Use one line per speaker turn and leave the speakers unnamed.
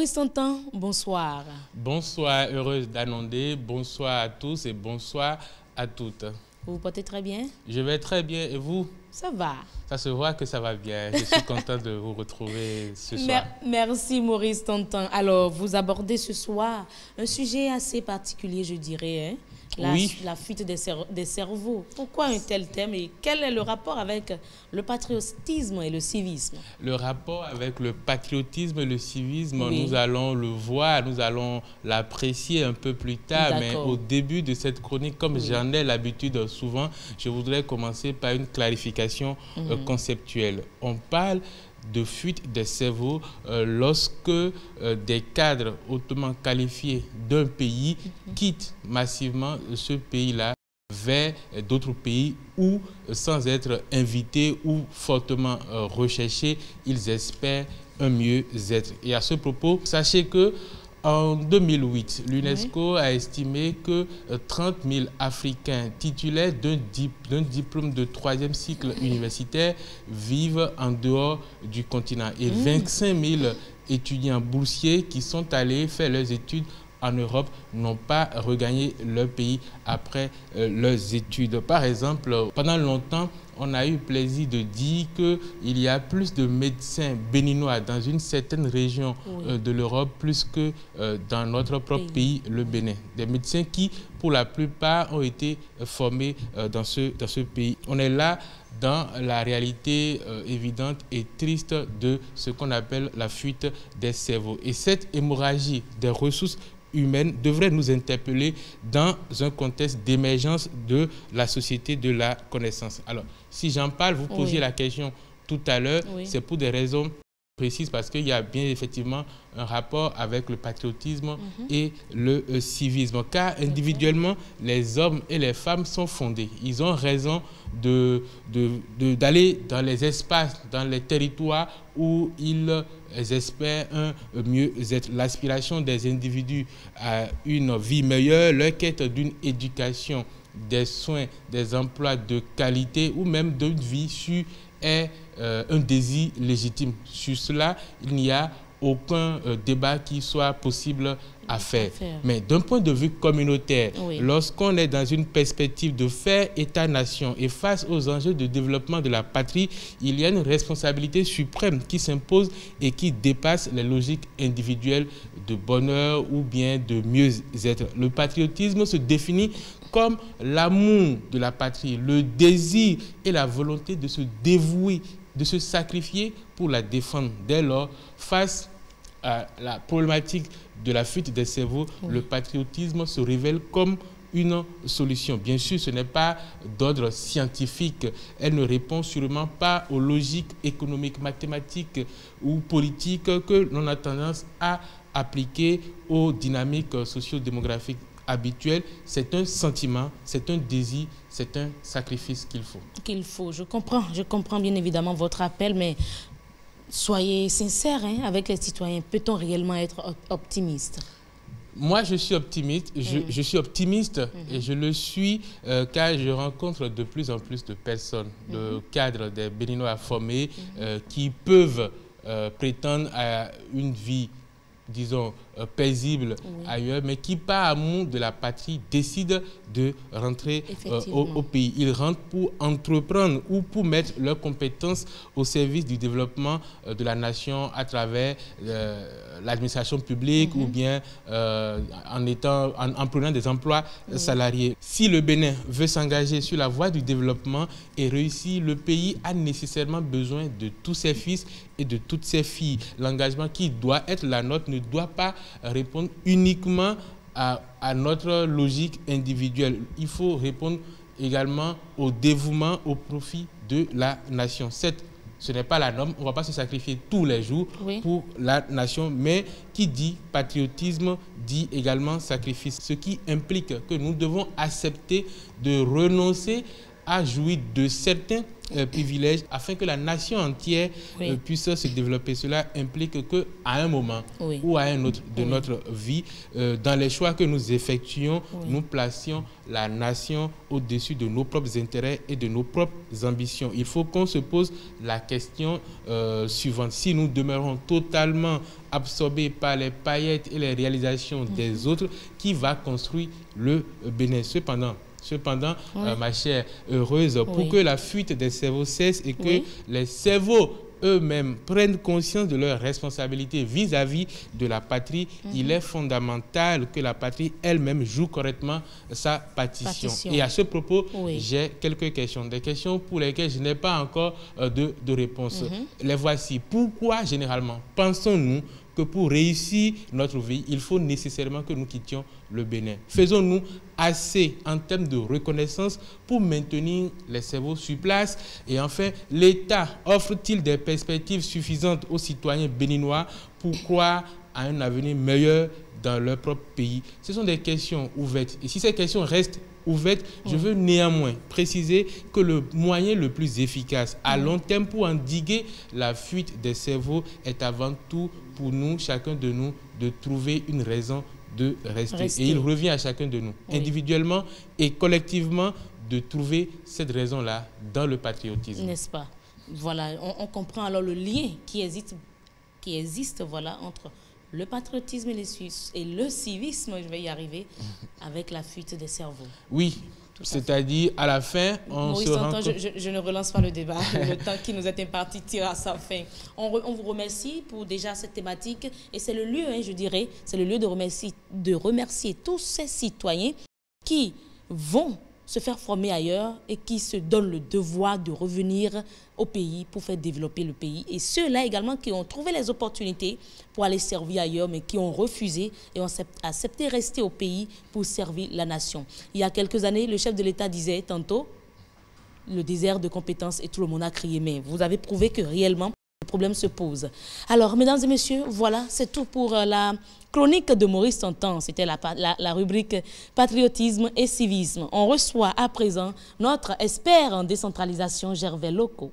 Maurice Tonton, bonsoir.
Bonsoir, heureuse d'annoncer. Bonsoir à tous et bonsoir à toutes.
Vous vous portez très bien?
Je vais très bien et vous?
Ça va.
Ça se voit que ça va bien. Je suis content de vous retrouver ce soir.
Merci Maurice Tonton. Alors, vous abordez ce soir un sujet assez particulier, je dirais, hein? La fuite des cerveaux. Pourquoi un tel thème et quel est le rapport avec le patriotisme et le civisme?
Le rapport avec le patriotisme et le civisme,
Oui.
nous allons le voir, nous allons l'apprécier un peu plus tard. Mais au début de cette chronique, comme j'en ai l'habitude souvent, je voudrais commencer par une clarification conceptuelle. On parle de fuite des cerveaux lorsque des cadres hautement qualifiés d'un pays quittent massivement ce pays-là vers d'autres pays où, sans être invités ou fortement recherchés, ils espèrent un mieux-être. Et à ce propos, sachez que en 2008, l'UNESCO a estimé que 30 000 Africains titulaires d'un diplôme de 3e cycle universitaire vivent en dehors du continent et 25 000 étudiants boursiers qui sont allés faire leurs études en Europe n'ont pas regagné leur pays après leurs études. Par exemple, pendant longtemps, on a eu le plaisir de dire qu'il y a plus de médecins béninois dans une certaine région de l'Europe plus que dans notre propre pays, le Bénin. Des médecins qui, pour la plupart, ont été formés dans ce pays. On est là dans la réalité évidente et triste de ce qu'on appelle la fuite des cerveaux. Et cette hémorragie des ressources humaine devrait nous interpeller dans un contexte d'émergence de la société de la connaissance. Alors, si j'en parle, vous posiez la question tout à l'heure, c'est pour des raisons précises parce qu'il y a bien effectivement un rapport avec le patriotisme et le civisme. Car individuellement, les hommes et les femmes sont fondés. Ils ont raison d'aller dans les espaces, dans les territoires où ils espèrent un mieux-être. L'aspiration des individus à une vie meilleure, leur quête d'une éducation, des soins, des emplois de qualité ou même d'une vie sûre est un désir légitime. Sur cela, il n'y a aucun débat qui soit possible à faire. Mais d'un point de vue communautaire, lorsqu'on est dans une perspective de faire État-nation et face aux enjeux de développement de la patrie, il y a une responsabilité suprême qui s'impose et qui dépasse les logiques individuelles de bonheur ou bien de mieux-être. Le patriotisme se définit comme l'amour de la patrie, le désir et la volonté de se dévouer, de se sacrifier pour la défendre. Dès lors, face à la problématique de la fuite des cerveaux, le patriotisme se révèle comme une solution. Bien sûr, ce n'est pas d'ordre scientifique. Elle ne répond sûrement pas aux logiques économiques, mathématiques ou politiques que l'on a tendance à appliquer aux dynamiques socio-démographiques habituelles. C'est un sentiment, c'est un désir, c'est un sacrifice qu'il faut.
Je comprends bien évidemment votre appel, mais soyez sincères avec les citoyens. Peut-on réellement être optimiste?
Moi, je suis optimiste. Je suis optimiste et je le suis car je rencontre de plus en plus de personnes, de cadres, des Béninois formés qui peuvent prétendre à une vie, disons, paisible ailleurs, mais qui, par amour de la patrie, décident de rentrer au pays. Ils rentrent pour entreprendre ou pour mettre leurs compétences au service du développement de la nation à travers l'administration publique ou bien en prenant des emplois salariés. Si le Bénin veut s'engager sur la voie du développement et réussir, le pays a nécessairement besoin de tous ses fils et de toutes ses filles. L'engagement qui doit être la nôtre ne doit pas répondre uniquement à notre logique individuelle. Il faut répondre également au dévouement au profit de la nation. Certes, ce n'est pas la norme, on ne va pas se sacrifier tous les jours pour la nation, mais qui dit patriotisme dit également sacrifice, ce qui implique que nous devons accepter de renoncer a joui de certains privilèges afin que la nation entière puisse se développer. Cela implique qu'à un moment ou à un autre de notre vie, dans les choix que nous effectuons, nous placions la nation au-dessus de nos propres intérêts et de nos propres ambitions. Il faut qu'on se pose la question suivante. Si nous demeurons totalement absorbés par les paillettes et les réalisations des autres, qui va construire le Bénin? Cependant, ma chère, heureuse, pour que la fuite des cerveaux cesse et que les cerveaux eux-mêmes prennent conscience de leurs responsabilités vis-à-vis de la patrie, il est fondamental que la patrie elle-même joue correctement sa partition. Et à ce propos, j'ai quelques questions, des questions pour lesquelles je n'ai pas encore de réponse. Les voici. Pourquoi, généralement, pensons-nous que pour réussir notre vie, il faut nécessairement que nous quittions le Bénin? Faisons-nous assez en termes de reconnaissance pour maintenir les cerveaux sur place? Et enfin, l'État offre-t-il des perspectives suffisantes aux citoyens béninois pour croire à un avenir meilleur dans leur propre pays? Ce sont des questions ouvertes. Et si ces questions restent ouvertes, je veux néanmoins préciser que le moyen le plus efficace à long terme pour endiguer la fuite des cerveaux est avant tout pour nous, chacun de nous, de trouver une raison de rester. Et il revient à chacun de nous, individuellement et collectivement, de trouver cette raison-là dans le patriotisme.
N'est-ce pas? Voilà, on comprend alors le lien qui existe voilà, entre le patriotisme et le civisme, je vais y arriver, avec la fuite des cerveaux.
Oui, c'est-à-dire à la fin, on se rend compte...
Je ne relance pas le débat. Le temps qui nous est imparti tire à sa fin. On vous remercie pour déjà cette thématique et c'est le lieu, je dirais, c'est le lieu de remercier tous ces citoyens qui vont se faire former ailleurs et qui se donnent le devoir de revenir au pays pour faire développer le pays. Et ceux-là également qui ont trouvé les opportunités pour aller servir ailleurs, mais qui ont refusé et ont accepté de rester au pays pour servir la nation. Il y a quelques années, le chef de l'État disait tantôt le désert de compétences et tout le monde a crié. Mais vous avez prouvé que réellement, le problème se pose. Alors, mesdames et messieurs, voilà, c'est tout pour la chronique de Maurice Tonton. C'était la rubrique patriotisme et civisme. On reçoit à présent notre expert en décentralisation, Gervais Loko.